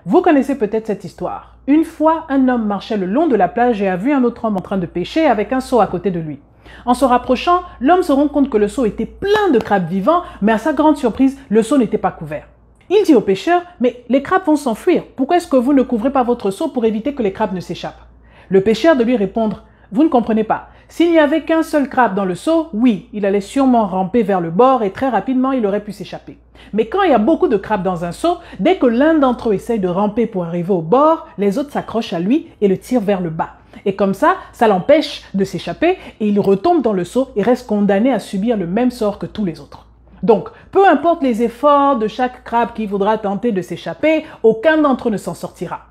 Vous connaissez peut-être cette histoire. Une fois, un homme marchait le long de la plage et a vu un autre homme en train de pêcher avec un seau à côté de lui. En se rapprochant, l'homme se rend compte que le seau était plein de crabes vivants, mais à sa grande surprise, le seau n'était pas couvert. Il dit au pêcheur, « Mais les crabes vont s'enfuir. Pourquoi est-ce que vous ne couvrez pas votre seau pour éviter que les crabes ne s'échappent ?» Le pêcheur de lui répondre, « Vous ne comprenez pas. S'il n'y avait qu'un seul crabe dans le seau, oui, il allait sûrement ramper vers le bord et très rapidement, il aurait pu s'échapper. Mais quand il y a beaucoup de crabes dans un seau, dès que l'un d'entre eux essaye de ramper pour arriver au bord, les autres s'accrochent à lui et le tirent vers le bas. Et comme ça l'empêche de s'échapper et il retombe dans le seau et reste condamné à subir le même sort que tous les autres. Donc, peu importe les efforts de chaque crabe qui voudra tenter de s'échapper, aucun d'entre eux ne s'en sortira.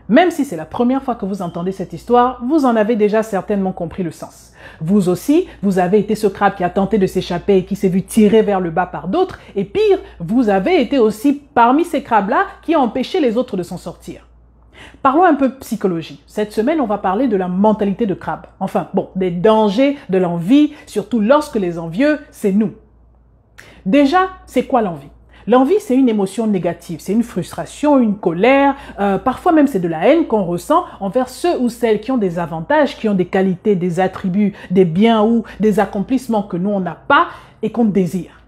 Même si c'est la première fois que vous entendez cette histoire, vous en avez déjà certainement compris le sens. Vous aussi, vous avez été ce crabe qui a tenté de s'échapper et qui s'est vu tirer vers le bas par d'autres. Et pire, vous avez été aussi parmi ces crabes-là qui ont empêché les autres de s'en sortir. Parlons un peu psychologie. Cette semaine, on va parler de la mentalité de crabe. Enfin, bon, des dangers de l'envie, surtout lorsque les envieux, c'est nous. Déjà, c'est quoi l'envie? L'envie, c'est une émotion négative, c'est une frustration, une colère, parfois même c'est de la haine qu'on ressent envers ceux ou celles qui ont des avantages, qui ont des qualités, des attributs, des biens ou des accomplissements que nous on n'a pas et qu'on désire.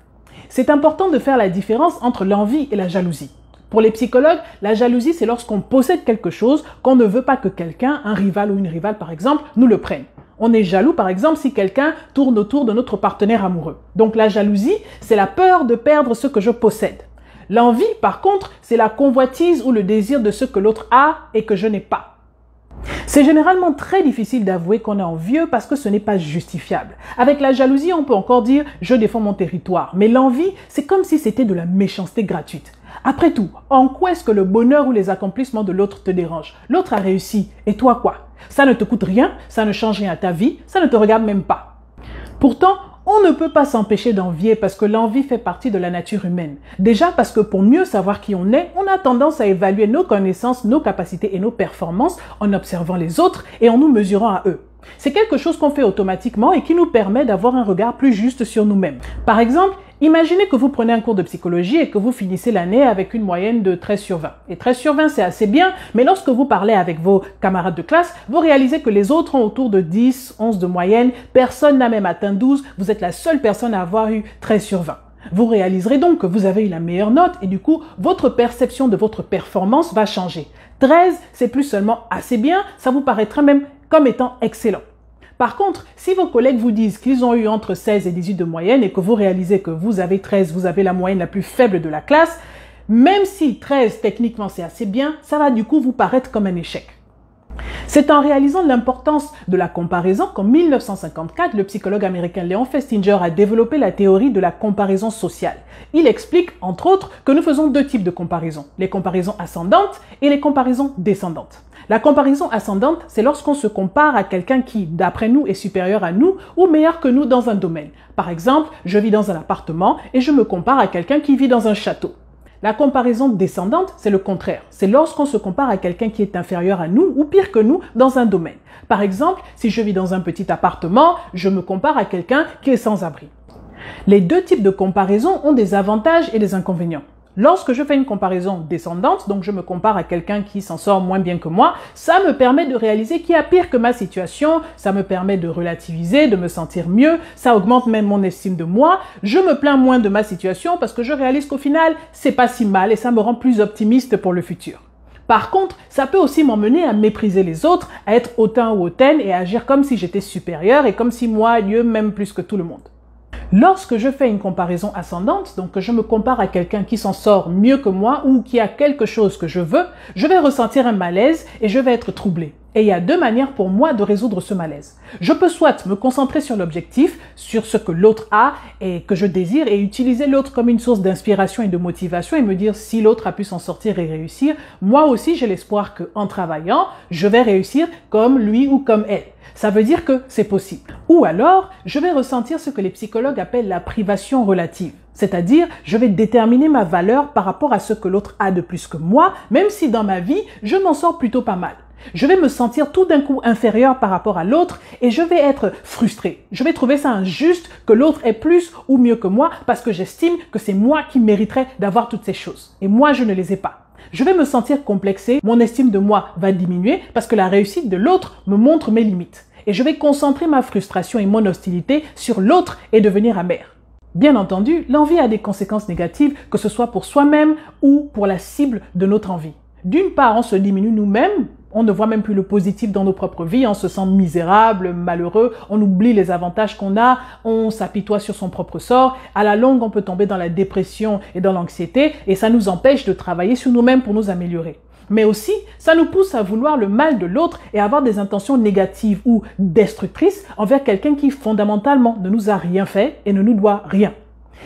C'est important de faire la différence entre l'envie et la jalousie. Pour les psychologues, la jalousie, c'est lorsqu'on possède quelque chose qu'on ne veut pas que quelqu'un, un rival ou une rivale par exemple, nous le prenne. On est jaloux, par exemple, si quelqu'un tourne autour de notre partenaire amoureux. Donc la jalousie, c'est la peur de perdre ce que je possède. L'envie, par contre, c'est la convoitise ou le désir de ce que l'autre a et que je n'ai pas. C'est généralement très difficile d'avouer qu'on est envieux parce que ce n'est pas justifiable. Avec la jalousie, on peut encore dire « je défends mon territoire ». Mais l'envie, c'est comme si c'était de la méchanceté gratuite. Après tout, en quoi est-ce que le bonheur ou les accomplissements de l'autre te dérangent? L'autre a réussi, et toi quoi? Ça ne te coûte rien, ça ne change rien à ta vie, ça ne te regarde même pas. Pourtant, on ne peut pas s'empêcher d'envier parce que l'envie fait partie de la nature humaine. Déjà parce que pour mieux savoir qui on est, on a tendance à évaluer nos connaissances, nos capacités et nos performances en observant les autres et en nous mesurant à eux. C'est quelque chose qu'on fait automatiquement et qui nous permet d'avoir un regard plus juste sur nous-mêmes. Par exemple, imaginez que vous prenez un cours de psychologie et que vous finissez l'année avec une moyenne de 13 sur 20. Et 13 sur 20, c'est assez bien, mais lorsque vous parlez avec vos camarades de classe, vous réalisez que les autres ont autour de 10, 11 de moyenne, personne n'a même atteint 12, vous êtes la seule personne à avoir eu 13 sur 20. Vous réaliserez donc que vous avez eu la meilleure note et du coup, votre perception de votre performance va changer. 13, c'est plus seulement assez bien, ça vous paraîtra même comme étant excellent. Par contre, si vos collègues vous disent qu'ils ont eu entre 16 et 18 de moyenne et que vous réalisez que vous avez 13, vous avez la moyenne la plus faible de la classe, même si 13 techniquement c'est assez bien, ça va du coup vous paraître comme un échec. C'est en réalisant l'importance de la comparaison qu'en 1954, le psychologue américain Leon Festinger a développé la théorie de la comparaison sociale. Il explique, entre autres, que nous faisons deux types de comparaisons, les comparaisons ascendantes et les comparaisons descendantes. La comparaison ascendante, c'est lorsqu'on se compare à quelqu'un qui, d'après nous, est supérieur à nous ou meilleur que nous dans un domaine. Par exemple, je vis dans un appartement et je me compare à quelqu'un qui vit dans un château. La comparaison descendante, c'est le contraire. C'est lorsqu'on se compare à quelqu'un qui est inférieur à nous ou pire que nous dans un domaine. Par exemple, si je vis dans un petit appartement, je me compare à quelqu'un qui est sans abri. Les deux types de comparaison ont des avantages et des inconvénients. Lorsque je fais une comparaison descendante, donc je me compare à quelqu'un qui s'en sort moins bien que moi, ça me permet de réaliser qu'il y a pire que ma situation, ça me permet de relativiser, de me sentir mieux, ça augmente même mon estime de moi, je me plains moins de ma situation parce que je réalise qu'au final, c'est pas si mal et ça me rend plus optimiste pour le futur. Par contre, ça peut aussi m'emmener à mépriser les autres, à être hautain ou hautaine et à agir comme si j'étais supérieur et comme si moi, Dieu m'aime plus que tout le monde. Lorsque je fais une comparaison ascendante, donc que je me compare à quelqu'un qui s'en sort mieux que moi ou qui a quelque chose que je veux, je vais ressentir un malaise et je vais être troublé. Et il y a deux manières pour moi de résoudre ce malaise. Je peux soit me concentrer sur l'objectif, sur ce que l'autre a et que je désire et utiliser l'autre comme une source d'inspiration et de motivation et me dire si l'autre a pu s'en sortir et réussir, moi aussi j'ai l'espoir qu'en travaillant, je vais réussir comme lui ou comme elle. Ça veut dire que c'est possible. Ou alors, je vais ressentir ce que les psychologues appellent la privation relative. C'est-à-dire, je vais déterminer ma valeur par rapport à ce que l'autre a de plus que moi, même si dans ma vie, je m'en sors plutôt pas mal. Je vais me sentir tout d'un coup inférieur par rapport à l'autre et je vais être frustré. Je vais trouver ça injuste que l'autre ait plus ou mieux que moi parce que j'estime que c'est moi qui mériterais d'avoir toutes ces choses. Et moi, je ne les ai pas. Je vais me sentir complexé, mon estime de moi va diminuer parce que la réussite de l'autre me montre mes limites. Et je vais concentrer ma frustration et mon hostilité sur l'autre et devenir amer. Bien entendu, l'envie a des conséquences négatives, que ce soit pour soi-même ou pour la cible de notre envie. D'une part, on se diminue nous-mêmes, on ne voit même plus le positif dans nos propres vies, on se sent misérable, malheureux, on oublie les avantages qu'on a, on s'apitoie sur son propre sort. À la longue, on peut tomber dans la dépression et dans l'anxiété et ça nous empêche de travailler sur nous-mêmes pour nous améliorer. Mais aussi, ça nous pousse à vouloir le mal de l'autre et à avoir des intentions négatives ou destructrices envers quelqu'un qui fondamentalement ne nous a rien fait et ne nous doit rien.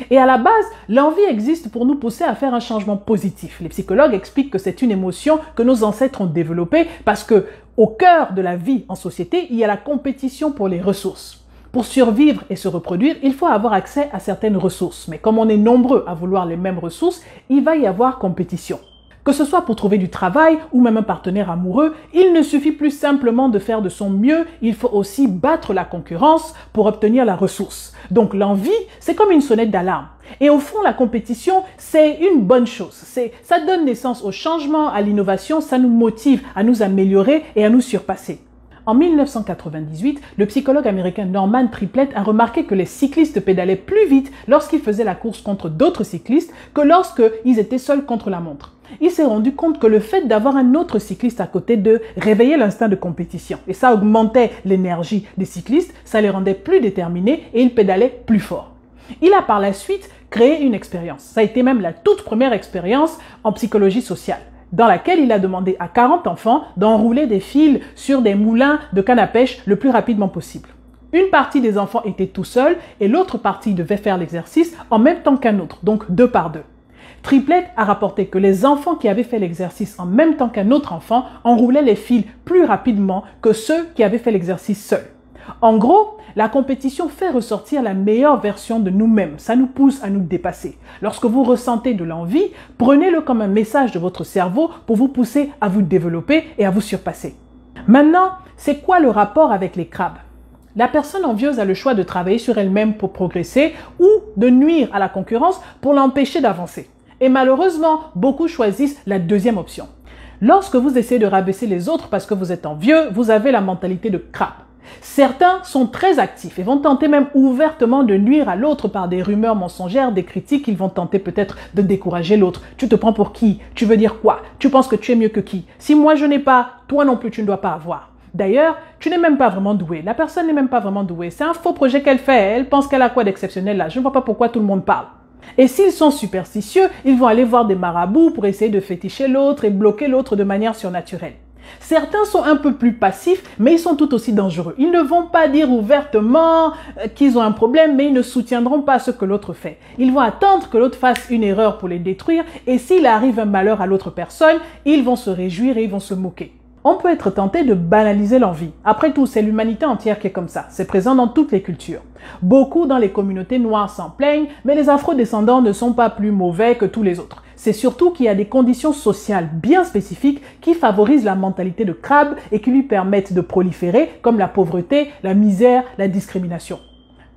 Et à la base, l'envie existe pour nous pousser à faire un changement positif. Les psychologues expliquent que c'est une émotion que nos ancêtres ont développée parce que au cœur de la vie en société, il y a la compétition pour les ressources. Pour survivre et se reproduire, il faut avoir accès à certaines ressources. Mais comme on est nombreux à vouloir les mêmes ressources, il va y avoir compétition. Que ce soit pour trouver du travail ou même un partenaire amoureux, il ne suffit plus simplement de faire de son mieux, il faut aussi battre la concurrence pour obtenir la ressource. Donc l'envie, c'est comme une sonnette d'alarme. Et au fond, la compétition, c'est une bonne chose. Ça donne naissance au changement, à l'innovation, ça nous motive à nous améliorer et à nous surpasser. En 1998, le psychologue américain Norman Triplett a remarqué que les cyclistes pédalaient plus vite lorsqu'ils faisaient la course contre d'autres cyclistes que lorsqu'ils étaient seuls contre la montre. Il s'est rendu compte que le fait d'avoir un autre cycliste à côté d'eux réveillait l'instinct de compétition. Et ça augmentait l'énergie des cyclistes, ça les rendait plus déterminés et ils pédalaient plus fort. Il a par la suite créé une expérience. Ça a été même la toute première expérience en psychologie sociale, dans laquelle il a demandé à 40 enfants d'enrouler des fils sur des moulins de canne à pêche le plus rapidement possible. Une partie des enfants était tout seul et l'autre partie devait faire l'exercice en même temps qu'un autre, donc 2 par 2. Triplett a rapporté que les enfants qui avaient fait l'exercice en même temps qu'un autre enfant enroulaient les fils plus rapidement que ceux qui avaient fait l'exercice seuls. En gros, la compétition fait ressortir la meilleure version de nous-mêmes. Ça nous pousse à nous dépasser. Lorsque vous ressentez de l'envie, prenez-le comme un message de votre cerveau pour vous pousser à vous développer et à vous surpasser. Maintenant, c'est quoi le rapport avec les crabes ? La personne envieuse a le choix de travailler sur elle-même pour progresser ou de nuire à la concurrence pour l'empêcher d'avancer. Et malheureusement, beaucoup choisissent la deuxième option. Lorsque vous essayez de rabaisser les autres parce que vous êtes envieux, vous avez la mentalité de crabe. Certains sont très actifs et vont tenter même ouvertement de nuire à l'autre par des rumeurs mensongères, des critiques. Ils vont tenter peut-être de décourager l'autre. Tu te prends pour qui? Tu veux dire quoi? Tu penses que tu es mieux que qui? Si moi je n'ai pas, toi non plus tu ne dois pas avoir. D'ailleurs, tu n'es même pas vraiment doué. La personne n'est même pas vraiment douée. C'est un faux projet qu'elle fait. Elle pense qu'elle a quoi d'exceptionnel là. Je ne vois pas pourquoi tout le monde parle. Et s'ils sont superstitieux, ils vont aller voir des marabouts pour essayer de féticher l'autre et bloquer l'autre de manière surnaturelle. Certains sont un peu plus passifs, mais ils sont tout aussi dangereux. Ils ne vont pas dire ouvertement qu'ils ont un problème, mais ils ne soutiendront pas ce que l'autre fait. Ils vont attendre que l'autre fasse une erreur pour les détruire, et s'il arrive un malheur à l'autre personne, ils vont se réjouir et ils vont se moquer. On peut être tenté de banaliser l'envie. Après tout, c'est l'humanité entière qui est comme ça. C'est présent dans toutes les cultures. Beaucoup dans les communautés noires s'en plaignent, mais les afro-descendants ne sont pas plus mauvais que tous les autres. C'est surtout qu'il y a des conditions sociales bien spécifiques qui favorisent la mentalité de crabe et qui lui permettent de proliférer, comme la pauvreté, la misère, la discrimination.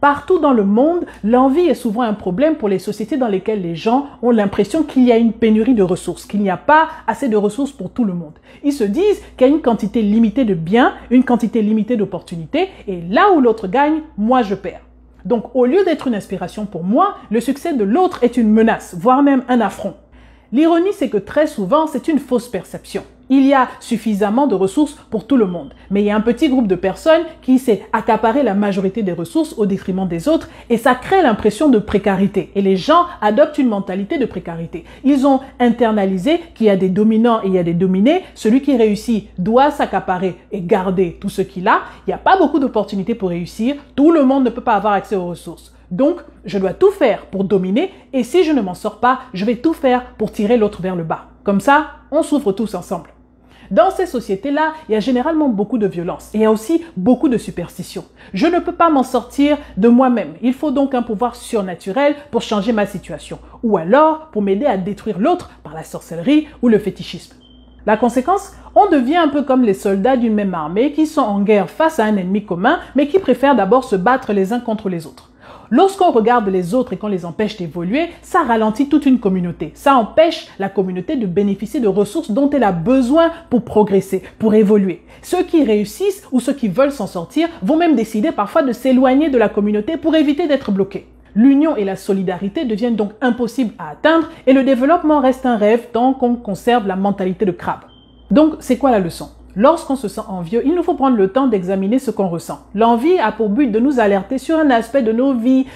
Partout dans le monde, l'envie est souvent un problème pour les sociétés dans lesquelles les gens ont l'impression qu'il y a une pénurie de ressources, qu'il n'y a pas assez de ressources pour tout le monde. Ils se disent qu'il y a une quantité limitée de biens, une quantité limitée d'opportunités, et là où l'autre gagne, moi je perds. Donc au lieu d'être une inspiration pour moi, le succès de l'autre est une menace, voire même un affront. L'ironie, c'est que très souvent, c'est une fausse perception. Il y a suffisamment de ressources pour tout le monde. Mais il y a un petit groupe de personnes qui s'est accaparé la majorité des ressources au détriment des autres et ça crée l'impression de précarité. Et les gens adoptent une mentalité de précarité. Ils ont internalisé qu'il y a des dominants et il y a des dominés. Celui qui réussit doit s'accaparer et garder tout ce qu'il a. Il n'y a pas beaucoup d'opportunités pour réussir. Tout le monde ne peut pas avoir accès aux ressources. Donc, je dois tout faire pour dominer et si je ne m'en sors pas, je vais tout faire pour tirer l'autre vers le bas. Comme ça, on souffre tous ensemble. Dans ces sociétés-là, il y a généralement beaucoup de violence et il y a aussi beaucoup de superstitions. Je ne peux pas m'en sortir de moi-même. Il faut donc un pouvoir surnaturel pour changer ma situation ou alors pour m'aider à détruire l'autre par la sorcellerie ou le fétichisme. La conséquence, on devient un peu comme les soldats d'une même armée qui sont en guerre face à un ennemi commun mais qui préfèrent d'abord se battre les uns contre les autres. Lorsqu'on regarde les autres et qu'on les empêche d'évoluer, ça ralentit toute une communauté. Ça empêche la communauté de bénéficier de ressources dont elle a besoin pour progresser, pour évoluer. Ceux qui réussissent ou ceux qui veulent s'en sortir vont même décider parfois de s'éloigner de la communauté pour éviter d'être bloqués. L'union et la solidarité deviennent donc impossibles à atteindre et le développement reste un rêve tant qu'on conserve la mentalité de crabe. Donc, c'est quoi la leçon? Lorsqu'on se sent envieux, il nous faut prendre le temps d'examiner ce qu'on ressent. L'envie a pour but de nous alerter sur un aspect de nos vies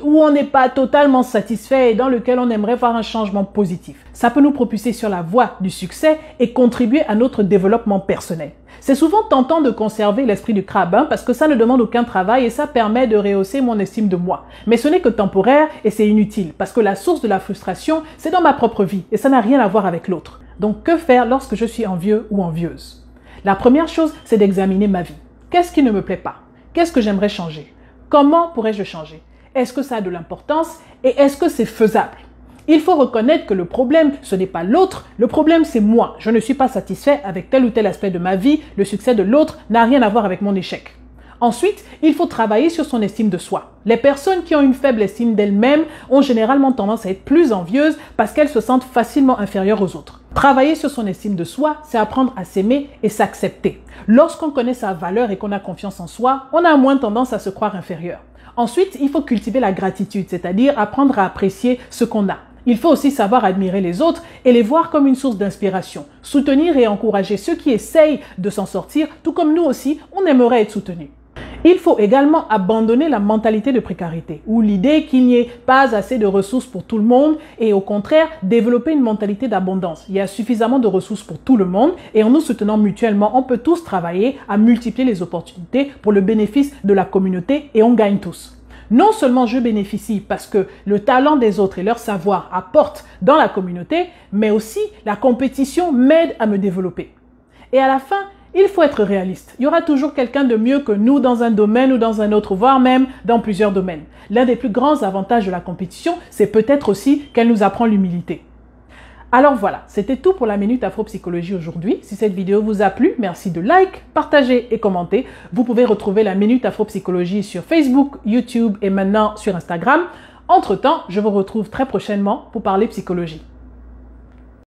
où on n'est pas totalement satisfait et dans lequel on aimerait voir un changement positif. Ça peut nous propulser sur la voie du succès et contribuer à notre développement personnel. C'est souvent tentant de conserver l'esprit du crabe parce que ça ne demande aucun travail et ça permet de rehausser mon estime de moi. Mais ce n'est que temporaire et c'est inutile parce que la source de la frustration, c'est dans ma propre vie et ça n'a rien à voir avec l'autre. Donc que faire lorsque je suis envieux ou envieuse? La première chose, c'est d'examiner ma vie. Qu'est-ce qui ne me plaît pas? Qu'est-ce que j'aimerais changer? Comment pourrais-je changer? Est-ce que ça a de l'importance et est-ce que c'est faisable? Il faut reconnaître que le problème, ce n'est pas l'autre, le problème c'est moi. Je ne suis pas satisfait avec tel ou tel aspect de ma vie, le succès de l'autre n'a rien à voir avec mon échec. Ensuite, il faut travailler sur son estime de soi. Les personnes qui ont une faible estime d'elles-mêmes ont généralement tendance à être plus envieuses parce qu'elles se sentent facilement inférieures aux autres. Travailler sur son estime de soi, c'est apprendre à s'aimer et s'accepter. Lorsqu'on connaît sa valeur et qu'on a confiance en soi, on a moins tendance à se croire inférieur. Ensuite, il faut cultiver la gratitude, c'est-à-dire apprendre à apprécier ce qu'on a. Il faut aussi savoir admirer les autres et les voir comme une source d'inspiration. Soutenir et encourager ceux qui essayent de s'en sortir, tout comme nous aussi, on aimerait être soutenus. Il faut également abandonner la mentalité de précarité, ou l'idée qu'il n'y ait pas assez de ressources pour tout le monde et au contraire, développer une mentalité d'abondance. Il y a suffisamment de ressources pour tout le monde et en nous soutenant mutuellement, on peut tous travailler à multiplier les opportunités pour le bénéfice de la communauté et on gagne tous. Non seulement je bénéficie parce que le talent des autres et leur savoir apportent dans la communauté, mais aussi la compétition m'aide à me développer. Et à la fin, il faut être réaliste. Il y aura toujours quelqu'un de mieux que nous dans un domaine ou dans un autre, voire même dans plusieurs domaines. L'un des plus grands avantages de la compétition, c'est peut-être aussi qu'elle nous apprend l'humilité. Alors voilà, c'était tout pour la Minute Afro-Psychologie aujourd'hui. Si cette vidéo vous a plu, merci de like, partager et commenter. Vous pouvez retrouver la Minute Afro-Psychologie sur Facebook, YouTube et maintenant sur Instagram. Entre-temps, je vous retrouve très prochainement pour parler psychologie.